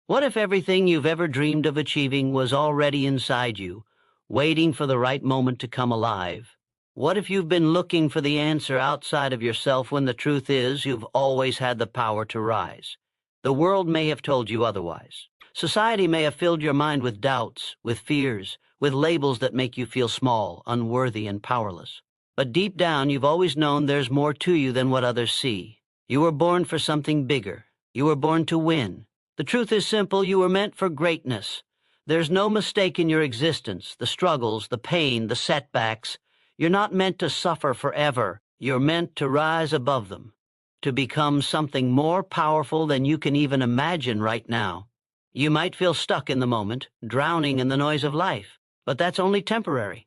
What if everything you've ever dreamed of achieving was already inside you, waiting for the right moment to come alive? What if you've been looking for the answer outside of yourself when the truth is you've always had the power to rise? The world may have told you otherwise. Society may have filled your mind with doubts, with fears, with labels that make you feel small, unworthy, and powerless. But deep down, you've always known there's more to you than what others see. You were born for something bigger. You were born to win. The truth is simple. You were meant for greatness. There's no mistake in your existence, the struggles, the pain, the setbacks. You're not meant to suffer forever. You're meant to rise above them, to become something more powerful than you can even imagine right now. You might feel stuck in the moment, drowning in the noise of life, but that's only temporary.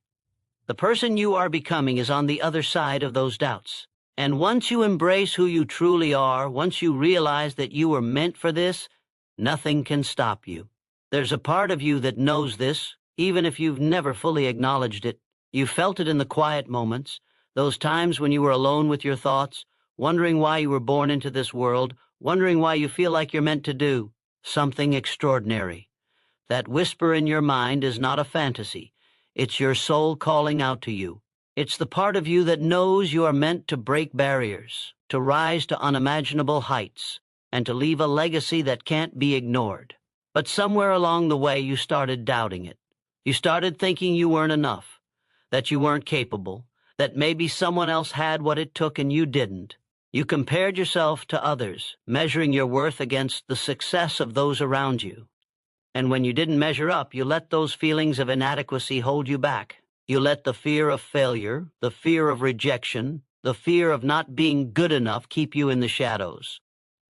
The person you are becoming is on the other side of those doubts. And once you embrace who you truly are, once you realize that you were meant for this, nothing can stop you. There's a part of you that knows this, even if you've never fully acknowledged it. You felt it in the quiet moments, those times when you were alone with your thoughts, wondering why you were born into this world, wondering why you feel like you're meant to do something extraordinary. That whisper in your mind is not a fantasy. It's your soul calling out to you. It's the part of you that knows you are meant to break barriers, to rise to unimaginable heights, and to leave a legacy that can't be ignored. But somewhere along the way you started doubting it. You started thinking you weren't enough, that you weren't capable, that maybe someone else had what it took and you didn't. You compared yourself to others, measuring your worth against the success of those around you. And when you didn't measure up, you let those feelings of inadequacy hold you back. You let the fear of failure, the fear of rejection, the fear of not being good enough keep you in the shadows.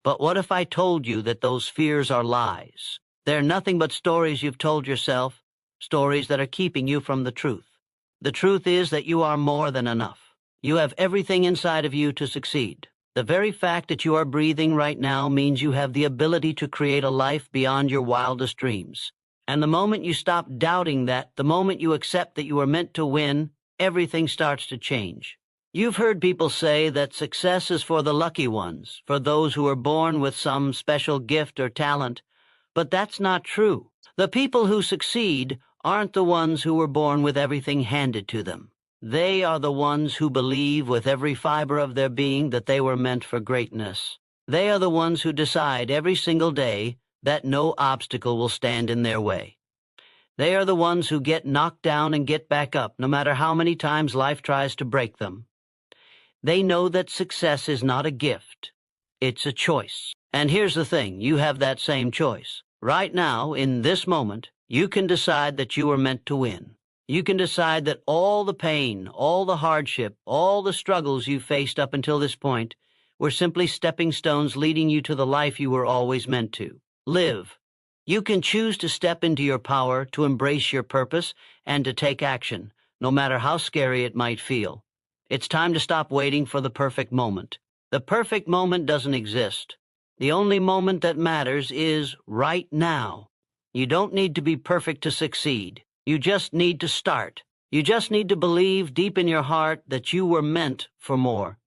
But what if I told you that those fears are lies? They're nothing but stories you've told yourself, stories that are keeping you from the truth. The truth is that you are more than enough. You have everything inside of you to succeed. The very fact that you are breathing right now means you have the ability to create a life beyond your wildest dreams. And the moment you stop doubting that, the moment you accept that you are meant to win, everything starts to change. You've heard people say that success is for the lucky ones, for those who are born with some special gift or talent. But that's not true. The people who succeed aren't the ones who were born with everything handed to them. They are the ones who believe with every fiber of their being that they were meant for greatness. They are the ones who decide every single day that no obstacle will stand in their way. They are the ones who get knocked down and get back up, no matter how many times life tries to break them. They know that success is not a gift. It's a choice. And here's the thing, you have that same choice. Right now, in this moment, you can decide that you are meant to win. You can decide that all the pain, all the hardship, all the struggles you faced up until this point were simply stepping stones leading you to the life you were always meant to live. You can choose to step into your power, to embrace your purpose, and to take action, no matter how scary it might feel. It's time to stop waiting for the perfect moment. The perfect moment doesn't exist. The only moment that matters is right now. You don't need to be perfect to succeed. You just need to start. You just need to believe deep in your heart that you were meant for more.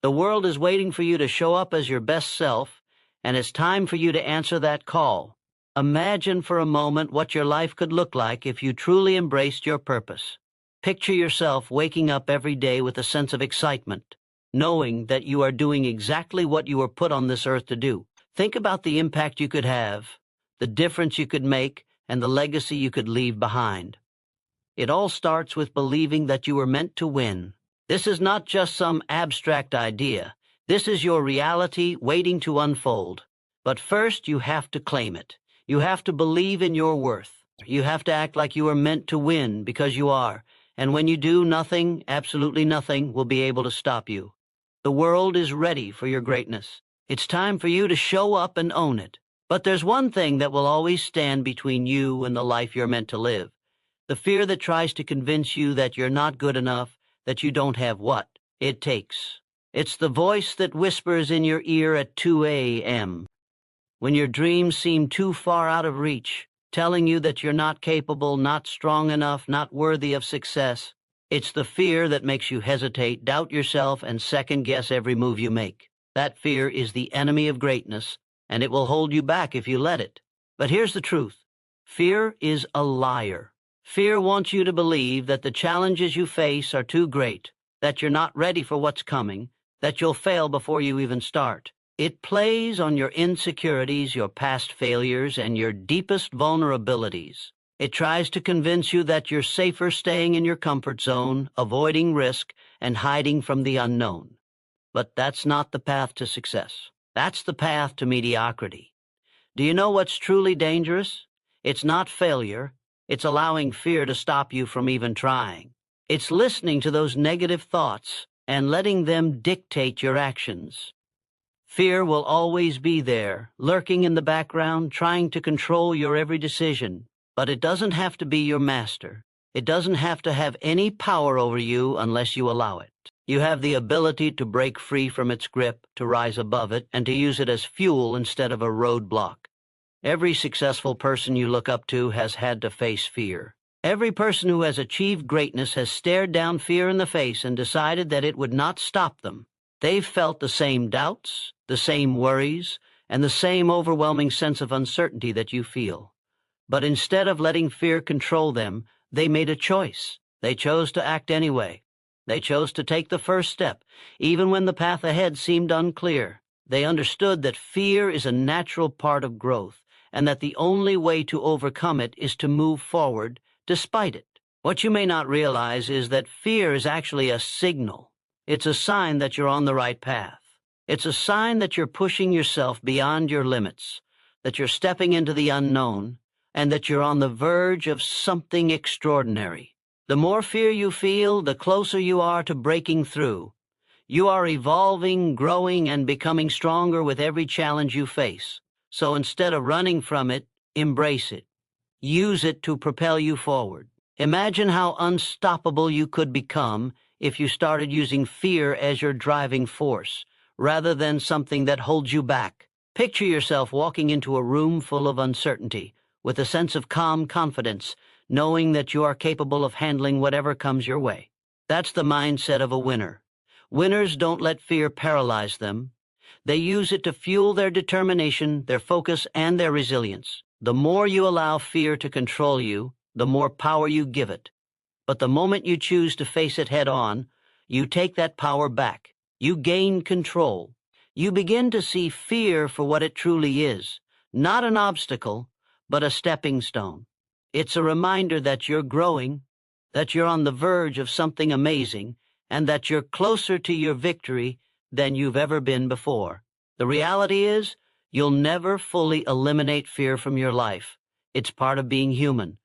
The world is waiting for you to show up as your best self, and it's time for you to answer that call. Imagine for a moment what your life could look like if you truly embraced your purpose. Picture yourself waking up every day with a sense of excitement, knowing that you are doing exactly what you were put on this earth to do. Think about the impact you could have, the difference you could make, and the legacy you could leave behind. It all starts with believing that you were meant to win. This is not just some abstract idea. This is your reality waiting to unfold. But first, you have to claim it. You have to believe in your worth. You have to act like you are meant to win because you are. And when you do, nothing, absolutely nothing, will be able to stop you. The world is ready for your greatness. It's time for you to show up and own it. But there's one thing that will always stand between you and the life you're meant to live. The fear that tries to convince you that you're not good enough, that you don't have what it takes. It's the voice that whispers in your ear at 2 a.m. when your dreams seem too far out of reach, telling you that you're not capable, not strong enough, not worthy of success. It's the fear that makes you hesitate, doubt yourself, and second-guess every move you make. That fear is the enemy of greatness, and it will hold you back if you let it. But here's the truth. Fear is a liar. Fear wants you to believe that the challenges you face are too great, that you're not ready for what's coming, that you'll fail before you even start. It plays on your insecurities, your past failures, and your deepest vulnerabilities. It tries to convince you that you're safer staying in your comfort zone, avoiding risk, and hiding from the unknown. But that's not the path to success. That's the path to mediocrity. Do you know what's truly dangerous? It's not failure. It's allowing fear to stop you from even trying. It's listening to those negative thoughts and letting them dictate your actions. Fear will always be there, lurking in the background, trying to control your every decision. But it doesn't have to be your master. It doesn't have to have any power over you unless you allow it. You have the ability to break free from its grip, to rise above it, and to use it as fuel instead of a roadblock. Every successful person you look up to has had to face fear. Every person who has achieved greatness has stared down fear in the face and decided that it would not stop them. They've felt the same doubts, the same worries, and the same overwhelming sense of uncertainty that you feel. But instead of letting fear control them, they made a choice. They chose to act anyway. They chose to take the first step, even when the path ahead seemed unclear. They understood that fear is a natural part of growth, and that the only way to overcome it is to move forward despite it. What you may not realize is that fear is actually a signal. It's a sign that you're on the right path. It's a sign that you're pushing yourself beyond your limits, that you're stepping into the unknown, and that you're on the verge of something extraordinary. The more fear you feel, the closer you are to breaking through. You are evolving, growing, and becoming stronger with every challenge you face. So instead of running from it, embrace it. Use it to propel you forward. Imagine how unstoppable you could become if you started using fear as your driving force, rather than something that holds you back. Picture yourself walking into a room full of uncertainty, with a sense of calm confidence, knowing that you are capable of handling whatever comes your way. That's the mindset of a winner. Winners don't let fear paralyze them. They use it to fuel their determination, their focus, and their resilience. The more you allow fear to control you, the more power you give it. But the moment you choose to face it head on, you take that power back. You gain control. You begin to see fear for what it truly is, not an obstacle, but a stepping stone. It's a reminder that you're growing, that you're on the verge of something amazing, and that you're closer to your victory than you've ever been before. The reality is, you'll never fully eliminate fear from your life. It's part of being human.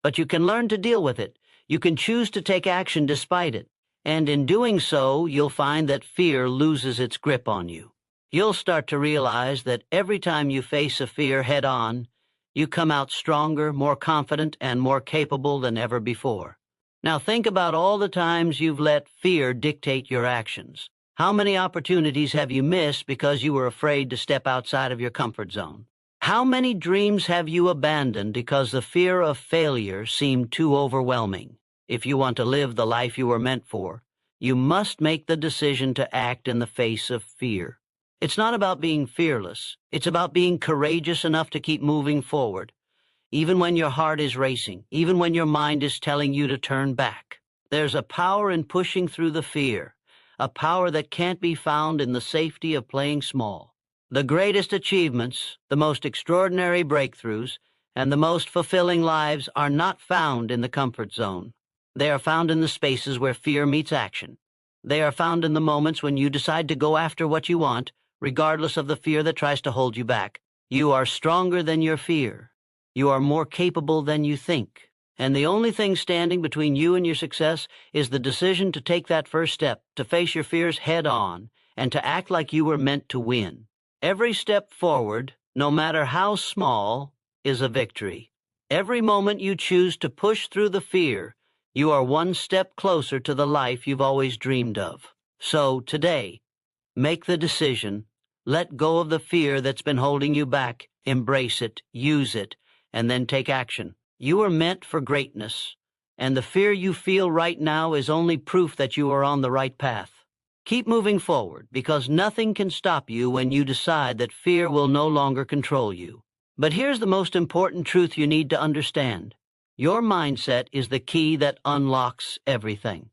But you can learn to deal with it. You can choose to take action despite it. And in doing so, you'll find that fear loses its grip on you. You'll start to realize that every time you face a fear head on, you come out stronger, more confident, and more capable than ever before. Now think about all the times you've let fear dictate your actions. How many opportunities have you missed because you were afraid to step outside of your comfort zone? How many dreams have you abandoned because the fear of failure seemed too overwhelming? If you want to live the life you were meant for, you must make the decision to act in the face of fear. It's not about being fearless. It's about being courageous enough to keep moving forward, even when your heart is racing, even when your mind is telling you to turn back. There's a power in pushing through the fear, a power that can't be found in the safety of playing small. The greatest achievements, the most extraordinary breakthroughs, and the most fulfilling lives are not found in the comfort zone. They are found in the spaces where fear meets action. They are found in the moments when you decide to go after what you want, regardless of the fear that tries to hold you back. You are stronger than your fear. You are more capable than you think. And the only thing standing between you and your success is the decision to take that first step, to face your fears head on, and to act like you were meant to win. Every step forward, no matter how small, is a victory. Every moment you choose to push through the fear, you are one step closer to the life you've always dreamed of. So today, make the decision. Let go of the fear that's been holding you back. Embrace it, use it, and then take action. You are meant for greatness, and the fear you feel right now is only proof that you are on the right path. Keep moving forward, because nothing can stop you when you decide that fear will no longer control you. But here's the most important truth you need to understand. Your mindset is the key that unlocks everything.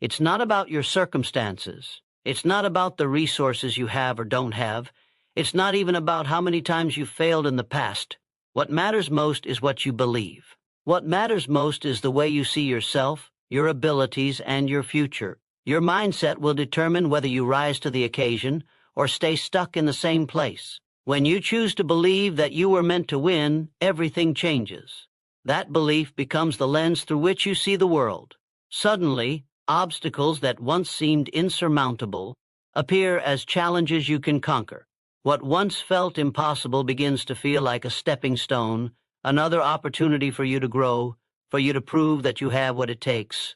It's not about your circumstances. It's not about the resources you have or don't have. It's not even about how many times you failed in the past. What matters most is what you believe. What matters most is the way you see yourself, your abilities, and your future. Your mindset will determine whether you rise to the occasion or stay stuck in the same place. When you choose to believe that you were meant to win, everything changes. That belief becomes the lens through which you see the world. Suddenly, obstacles that once seemed insurmountable appear as challenges you can conquer. What once felt impossible begins to feel like a stepping stone, another opportunity for you to grow, for you to prove that you have what it takes.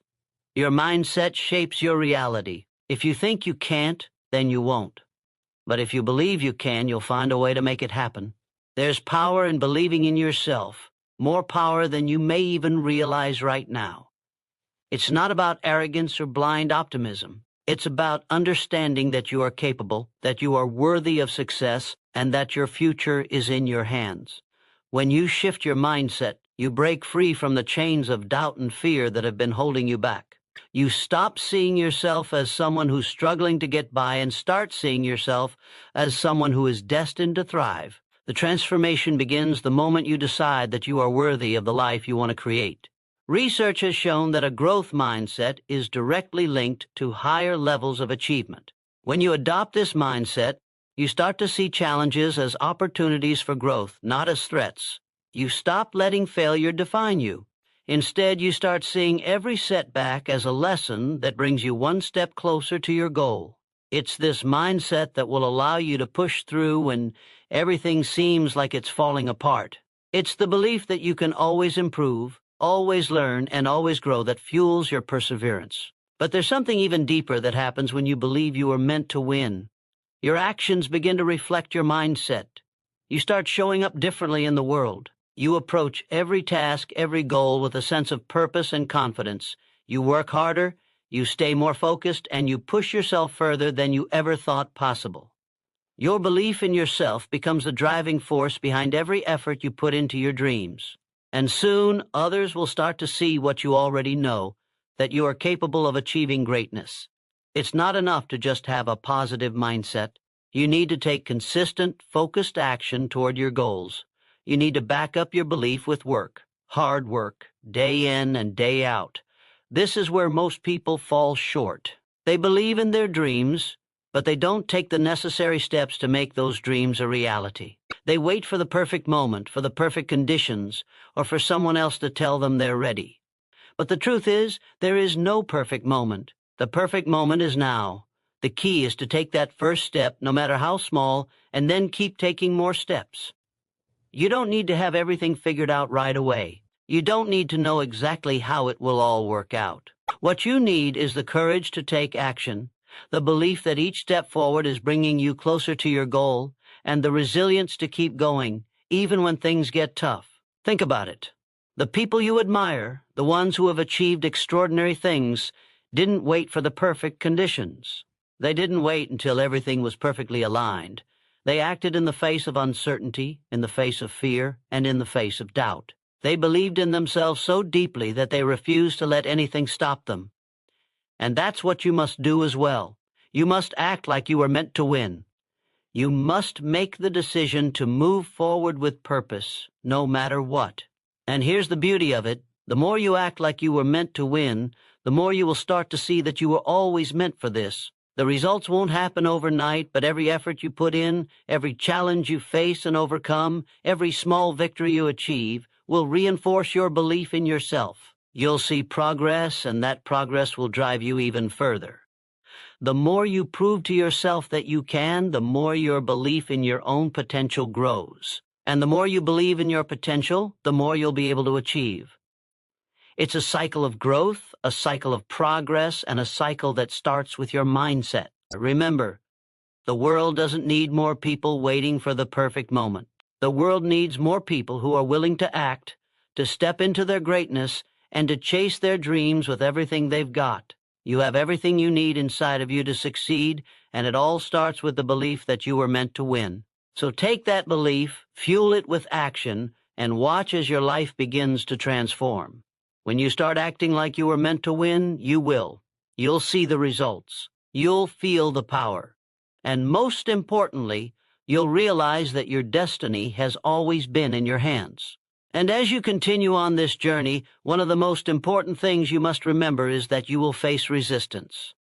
Your mindset shapes your reality. If you think you can't, then you won't. But if you believe you can, you'll find a way to make it happen. There's power in believing in yourself, more power than you may even realize right now. It's not about arrogance or blind optimism. It's about understanding that you are capable, that you are worthy of success, and that your future is in your hands. When you shift your mindset, you break free from the chains of doubt and fear that have been holding you back. You stop seeing yourself as someone who's struggling to get by and start seeing yourself as someone who is destined to thrive. The transformation begins the moment you decide that you are worthy of the life you want to create. Research has shown that a growth mindset is directly linked to higher levels of achievement. When you adopt this mindset, you start to see challenges as opportunities for growth, not as threats. You stop letting failure define you. Instead, you start seeing every setback as a lesson that brings you one step closer to your goal. It's this mindset that will allow you to push through when everything seems like it's falling apart. It's the belief that you can always improve, always learn, and always grow that fuels your perseverance. But there's something even deeper that happens when you believe you are meant to win. Your actions begin to reflect your mindset. You start showing up differently in the world. You approach every task, every goal with a sense of purpose and confidence. You work harder, you stay more focused, and you push yourself further than you ever thought possible. Your belief in yourself becomes the driving force behind every effort you put into your dreams. And soon, others will start to see what you already know, that you are capable of achieving greatness. It's not enough to just have a positive mindset. You need to take consistent, focused action toward your goals. You need to back up your belief with work, hard work, day in and day out. This is where most people fall short. They believe in their dreams, but they don't take the necessary steps to make those dreams a reality. They wait for the perfect moment, for the perfect conditions, or for someone else to tell them they're ready. But the truth is, there is no perfect moment. The perfect moment is now. The key is to take that first step, no matter how small, and then keep taking more steps. You don't need to have everything figured out right away. You don't need to know exactly how it will all work out. What you need is the courage to take action, the belief that each step forward is bringing you closer to your goal, and the resilience to keep going, even when things get tough. Think about it. The people you admire, the ones who have achieved extraordinary things, didn't wait for the perfect conditions. They didn't wait until everything was perfectly aligned. They acted in the face of uncertainty, in the face of fear, and in the face of doubt. They believed in themselves so deeply that they refused to let anything stop them. And that's what you must do as well. You must act like you are meant to win. You must make the decision to move forward with purpose, no matter what. And here's the beauty of it. The more you act like you were meant to win, the more you will start to see that you were always meant for this. The results won't happen overnight, but every effort you put in, every challenge you face and overcome, every small victory you achieve, will reinforce your belief in yourself. You'll see progress, and that progress will drive you even further. The more you prove to yourself that you can, the more your belief in your own potential grows. And the more you believe in your potential, the more you'll be able to achieve. It's a cycle of growth, a cycle of progress, and a cycle that starts with your mindset. Remember, the world doesn't need more people waiting for the perfect moment. The world needs more people who are willing to act, to step into their greatness, and to chase their dreams with everything they've got. You have everything you need inside of you to succeed, and it all starts with the belief that you were meant to win. So take that belief, fuel it with action, and watch as your life begins to transform. When you start acting like you were meant to win, you will. You'll see the results. You'll feel the power. And most importantly, you'll realize that your destiny has always been in your hands. And as you continue on this journey, one of the most important things you must remember is that you will face resistance.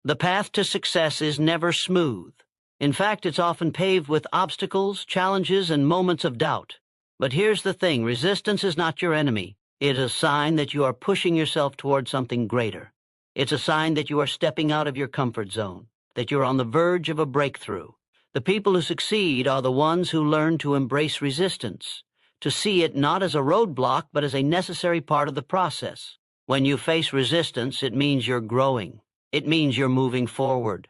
The path to success is never smooth. In fact, it's often paved with obstacles, challenges, and moments of doubt. But here's the thing, resistance is not your enemy. It is a sign that you are pushing yourself toward something greater. It's a sign that you are stepping out of your comfort zone, that you're on the verge of a breakthrough. The people who succeed are the ones who learn to embrace resistance, to see it not as a roadblock but as a necessary part of the process. When you face resistance, it means you're growing. It means you're moving forward.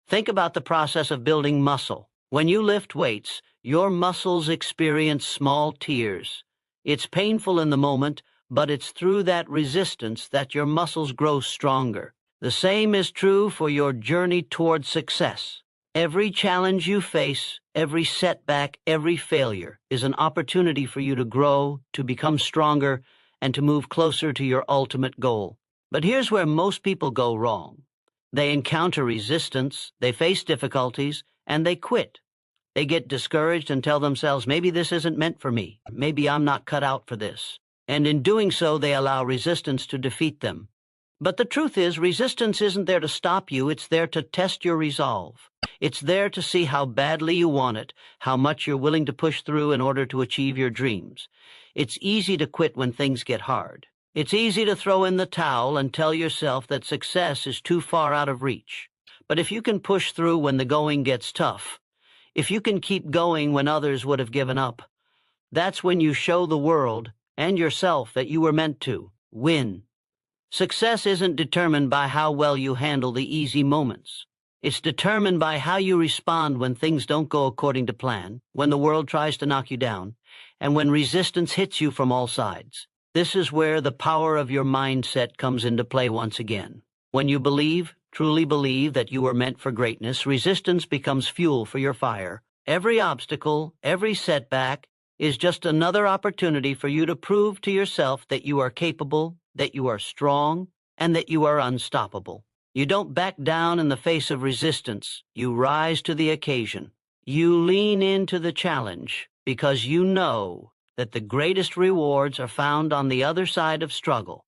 Think about the process of building muscle. When you lift weights, your muscles experience small tears. It's painful in the moment, but it's through that resistance that your muscles grow stronger. The same is true for your journey toward success. Every challenge you face, every setback, every failure is an opportunity for you to grow, to become stronger, and to move closer to your ultimate goal. But here's where most people go wrong. They encounter resistance, they face difficulties, and they quit. They get discouraged and tell themselves, maybe this isn't meant for me. Maybe I'm not cut out for this. And in doing so, they allow resistance to defeat them. But the truth is, resistance isn't there to stop you. It's there to test your resolve. It's there to see how badly you want it, how much you're willing to push through in order to achieve your dreams. It's easy to quit when things get hard. It's easy to throw in the towel and tell yourself that success is too far out of reach. But if you can push through when the going gets tough, if you can keep going when others would have given up, that's when you show the world and yourself that you were meant to win. Success isn't determined by how well you handle the easy moments. It's determined by how you respond when things don't go according to plan, when the world tries to knock you down, and when resistance hits you from all sides. This is where the power of your mindset comes into play once again. When you believe, truly believe that you are meant for greatness, resistance becomes fuel for your fire. Every obstacle, every setback is just another opportunity for you to prove to yourself that you are capable, that you are strong, and that you are unstoppable. You don't back down in the face of resistance. You rise to the occasion. You lean into the challenge because you know that the greatest rewards are found on the other side of struggle.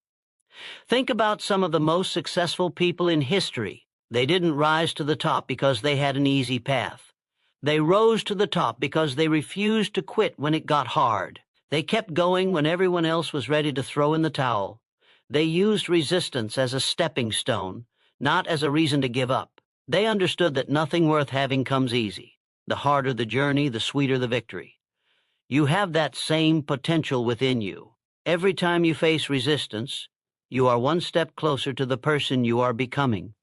Think about some of the most successful people in history. They didn't rise to the top because they had an easy path. They rose to the top because they refused to quit when it got hard. They kept going when everyone else was ready to throw in the towel. They used resistance as a stepping stone, not as a reason to give up. They understood that nothing worth having comes easy. The harder the journey, the sweeter the victory. You have that same potential within you. Every time you face resistance, you are one step closer to the person you are becoming.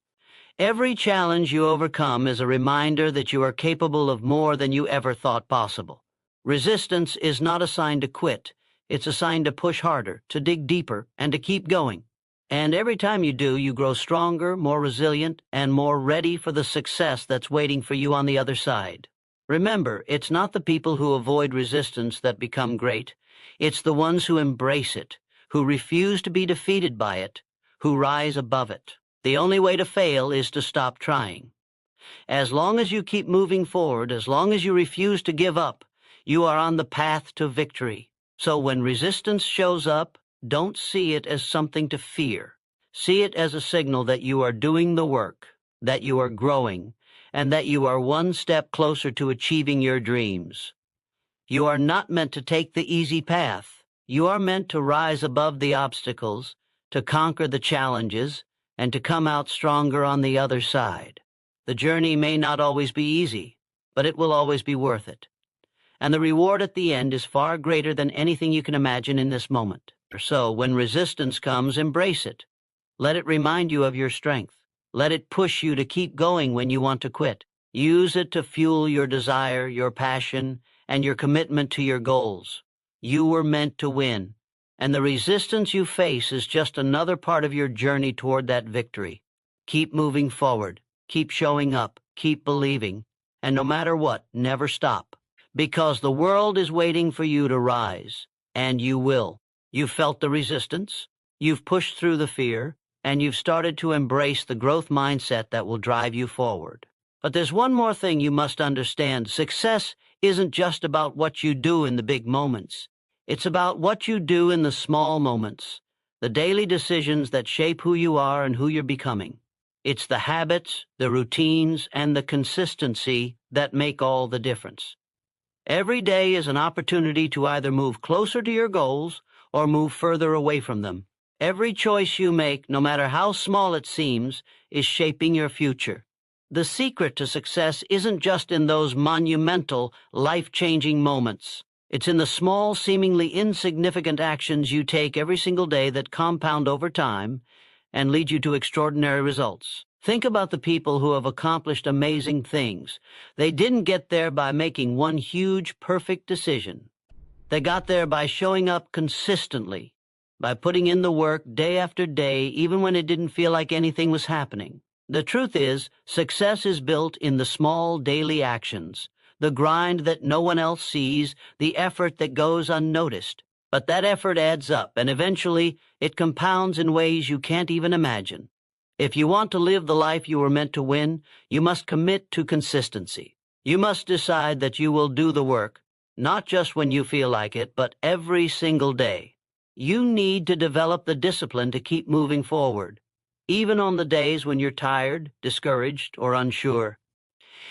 Every challenge you overcome is a reminder that you are capable of more than you ever thought possible. Resistance is not a sign to quit. It's a sign to push harder, to dig deeper, and to keep going. And every time you do, you grow stronger, more resilient, and more ready for the success that's waiting for you on the other side. Remember, it's not the people who avoid resistance that become great. It's the ones who embrace it, who refuse to be defeated by it, who rise above it. The only way to fail is to stop trying. As long as you keep moving forward, as long as you refuse to give up, you are on the path to victory. So when resistance shows up, don't see it as something to fear. See it as a signal that you are doing the work, that you are growing, and that you are one step closer to achieving your dreams. You are not meant to take the easy path. You are meant to rise above the obstacles, to conquer the challenges, and to come out stronger on the other side. The journey may not always be easy, but it will always be worth it. And the reward at the end is far greater than anything you can imagine in this moment. So when resistance comes, embrace it. Let it remind you of your strength. Let it push you to keep going when you want to quit. Use it to fuel your desire, your passion, and your commitment to your goals. You were meant to win, and the resistance you face is just another part of your journey toward that victory. Keep moving forward, keep showing up, keep believing, and no matter what, never stop. Because the world is waiting for you to rise, and you will. You've felt the resistance, you've pushed through the fear, and you've started to embrace the growth mindset that will drive you forward. But there's one more thing you must understand. Success isn't just about what you do in the big moments. It's about what you do in the small moments, the daily decisions that shape who you are and who you're becoming. It's the habits, the routines, and the consistency that make all the difference. Every day is an opportunity to either move closer to your goals or move further away from them. Every choice you make, no matter how small it seems, is shaping your future. The secret to success isn't just in those monumental, life-changing moments. It's in the small, seemingly insignificant actions you take every single day that compound over time and lead you to extraordinary results. Think about the people who have accomplished amazing things. They didn't get there by making one huge, perfect decision. They got there by showing up consistently, by putting in the work day after day, even when it didn't feel like anything was happening. The truth is, success is built in the small daily actions, the grind that no one else sees, the effort that goes unnoticed. But that effort adds up, and eventually it compounds in ways you can't even imagine. If you want to live the life you were meant to win, you must commit to consistency. You must decide that you will do the work, not just when you feel like it, but every single day. You need to develop the discipline to keep moving forward, even on the days when you're tired, discouraged, or unsure.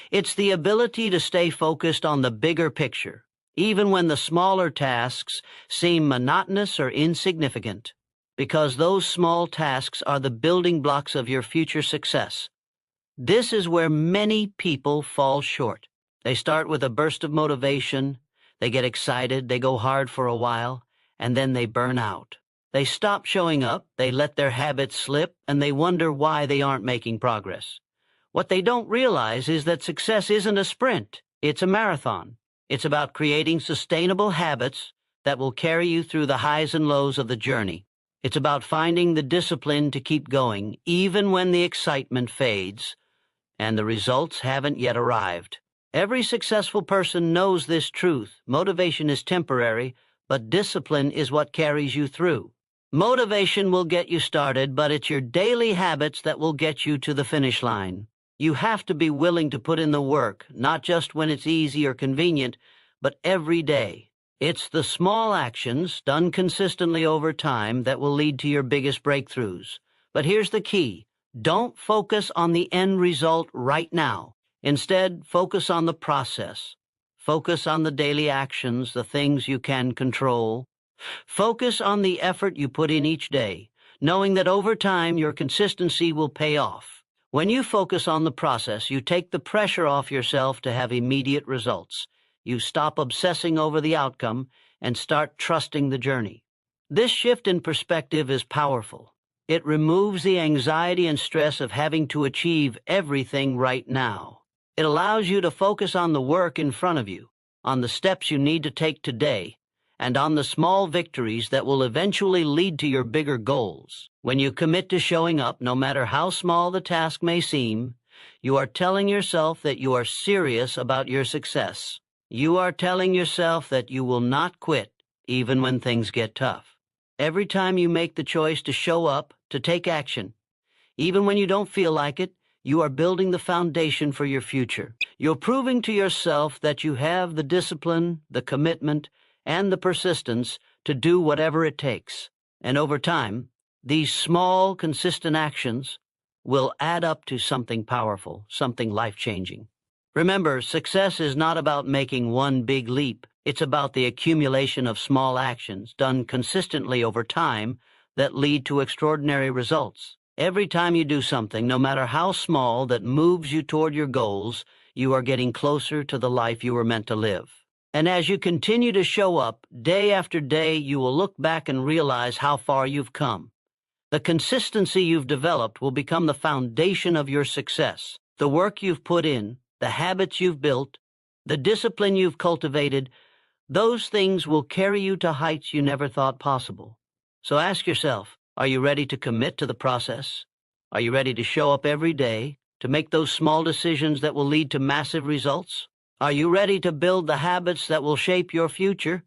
It's the ability to stay focused on the bigger picture, even when the smaller tasks seem monotonous or insignificant, because those small tasks are the building blocks of your future success. This is where many people fall short. They start with a burst of motivation, they get excited, they go hard for a while, and then they burn out. They stop showing up, they let their habits slip, and they wonder why they aren't making progress. What they don't realize is that success isn't a sprint, it's a marathon. It's about creating sustainable habits that will carry you through the highs and lows of the journey. It's about finding the discipline to keep going, even when the excitement fades and the results haven't yet arrived. Every successful person knows this truth. Motivation is temporary, but discipline is what carries you through. Motivation will get you started, but it's your daily habits that will get you to the finish line. You have to be willing to put in the work, not just when it's easy or convenient, but every day. It's the small actions, done consistently over time, that will lead to your biggest breakthroughs. But here's the key. Don't focus on the end result right now. Instead, focus on the process. Focus on the daily actions, the things you can control. Focus on the effort you put in each day, knowing that over time your consistency will pay off. When you focus on the process, you take the pressure off yourself to have immediate results. You stop obsessing over the outcome and start trusting the journey. This shift in perspective is powerful. It removes the anxiety and stress of having to achieve everything right now. It allows you to focus on the work in front of you, on the steps you need to take today, and on the small victories that will eventually lead to your bigger goals. When you commit to showing up, no matter how small the task may seem, you are telling yourself that you are serious about your success. You are telling yourself that you will not quit, even when things get tough. Every time you make the choice to show up, to take action, even when you don't feel like it, you are building the foundation for your future. You're proving to yourself that you have the discipline, the commitment, and the persistence to do whatever it takes. And over time, these small, consistent actions will add up to something powerful, something life-changing. Remember, success is not about making one big leap. It's about the accumulation of small actions done consistently over time that lead to extraordinary results. Every time you do something, no matter how small, that moves you toward your goals, you are getting closer to the life you were meant to live. And as you continue to show up, day after day, you will look back and realize how far you've come. The consistency you've developed will become the foundation of your success. The work you've put in, the habits you've built, the discipline you've cultivated, those things will carry you to heights you never thought possible. So ask yourself, are you ready to commit to the process? Are you ready to show up every day, to make those small decisions that will lead to massive results? Are you ready to build the habits that will shape your future?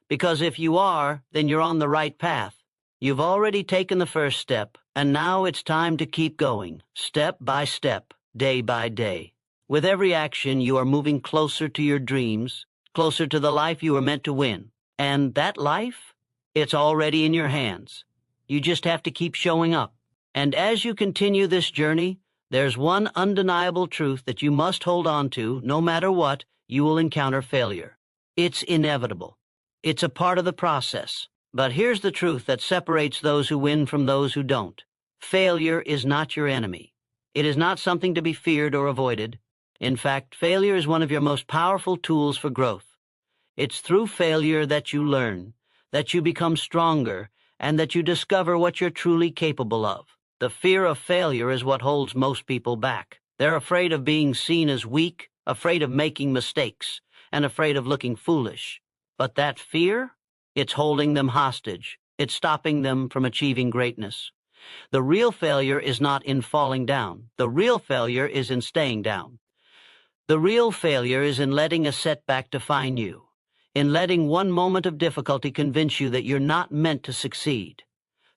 Because if you are, then you're on the right path. You've already taken the first step, and now it's time to keep going, step by step, day by day. With every action, you are moving closer to your dreams, closer to the life you were meant to win. And that life? It's already in your hands. You just have to keep showing up. And as you continue this journey, there's one undeniable truth that you must hold on to. No matter what, you will encounter failure. It's inevitable. It's a part of the process. But here's the truth that separates those who win from those who don't. Failure is not your enemy. It is not something to be feared or avoided. In fact, failure is one of your most powerful tools for growth. It's through failure that you learn, that you become stronger, and that you discover what you're truly capable of. The fear of failure is what holds most people back. They're afraid of being seen as weak, afraid of making mistakes, and afraid of looking foolish. But that fear, it's holding them hostage. It's stopping them from achieving greatness. The real failure is not in falling down. The real failure is in staying down. The real failure is in letting a setback define you, in letting one moment of difficulty convince you that you're not meant to succeed.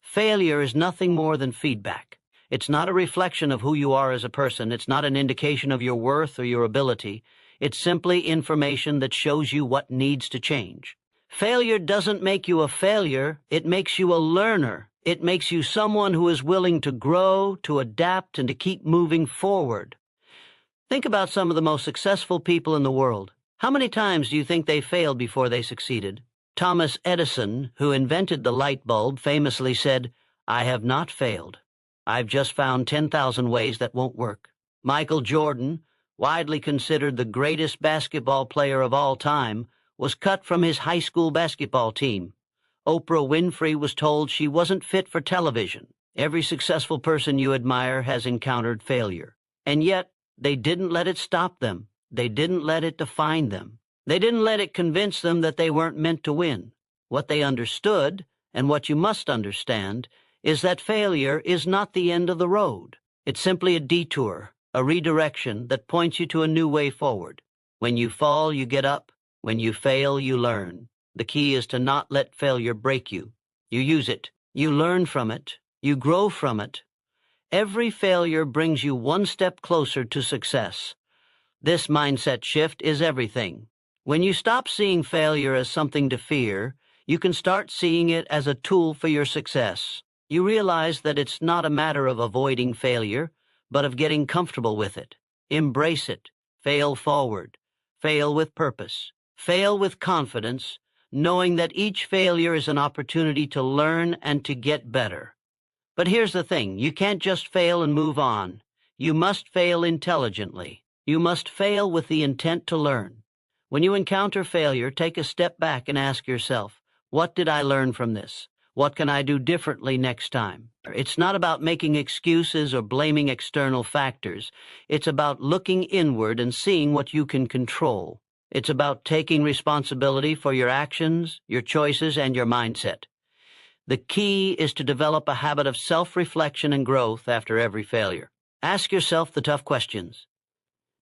Failure is nothing more than feedback. It's not a reflection of who you are as a person. It's not an indication of your worth or your ability. It's simply information that shows you what needs to change. Failure doesn't make you a failure. It makes you a learner. It makes you someone who is willing to grow, to adapt, and to keep moving forward. Think about some of the most successful people in the world. How many times do you think they failed before they succeeded? Thomas Edison, who invented the light bulb, famously said, "I have not failed. I've just found 10,000 ways that won't work." Michael Jordan, widely considered the greatest basketball player of all time, was cut from his high school basketball team. Oprah Winfrey was told she wasn't fit for television. Every successful person you admire has encountered failure. And yet, they didn't let it stop them. They didn't let it define them. They didn't let it convince them that they weren't meant to win. What they understood, and what you must understand, is that failure is not the end of the road. It's simply a detour, a redirection that points you to a new way forward. When you fall, you get up. When you fail, you learn. The key is to not let failure break you. You use it. You learn from it. You grow from it. Every failure brings you one step closer to success. This mindset shift is everything. When you stop seeing failure as something to fear, you can start seeing it as a tool for your success. You realize that it's not a matter of avoiding failure, but of getting comfortable with it. Embrace it. Fail forward. Fail with purpose. Fail with confidence, knowing that each failure is an opportunity to learn and to get better. But here's the thing, you can't just fail and move on. You must fail intelligently. You must fail with the intent to learn. When you encounter failure, take a step back and ask yourself, what did I learn from this? What can I do differently next time? It's not about making excuses or blaming external factors. It's about looking inward and seeing what you can control. It's about taking responsibility for your actions, your choices, and your mindset. The key is to develop a habit of self-reflection and growth after every failure. Ask yourself the tough questions.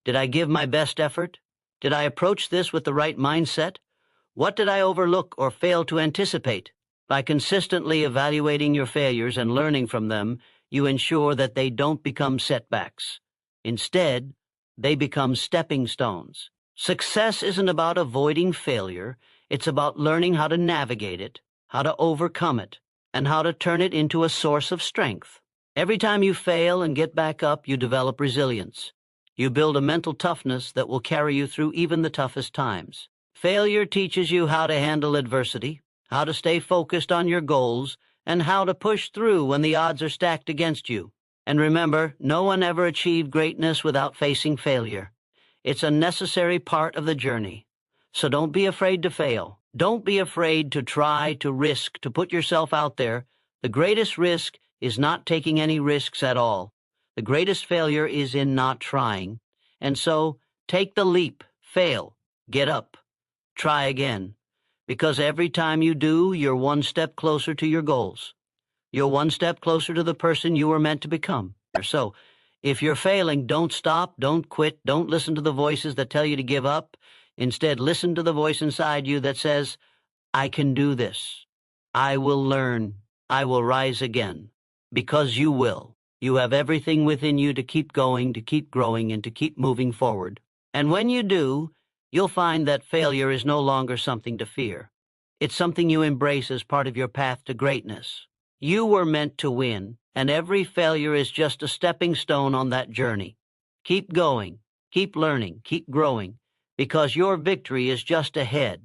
Did I give my best effort? Did I approach this with the right mindset? What did I overlook or fail to anticipate? By consistently evaluating your failures and learning from them, you ensure that they don't become setbacks. Instead, they become stepping stones. Success isn't about avoiding failure. It's about learning how to navigate it, how to overcome it, and how to turn it into a source of strength. Every time you fail and get back up, you develop resilience. You build a mental toughness that will carry you through even the toughest times. Failure teaches you how to handle adversity, how to stay focused on your goals, and how to push through when the odds are stacked against you. And remember, no one ever achieved greatness without facing failure. It's a necessary part of the journey. So don't be afraid to fail. Don't be afraid to try, to risk, to put yourself out there. The greatest risk is not taking any risks at all. The greatest failure is in not trying. And so, take the leap, fail, get up, try again. Because every time you do, you're one step closer to your goals. You're one step closer to the person you were meant to become. So, If you're failing, don't stop, don't quit, don't listen to the voices that tell you to give up. Instead, listen to the voice inside you that says, I can do this. I will learn. I will rise again. Because you will. You have everything within you to keep going, to keep growing, and to keep moving forward. And when you do, you'll find that failure is no longer something to fear. It's something you embrace as part of your path to greatness. You were meant to win, and every failure is just a stepping stone on that journey. Keep going, keep learning, keep growing, because your victory is just ahead.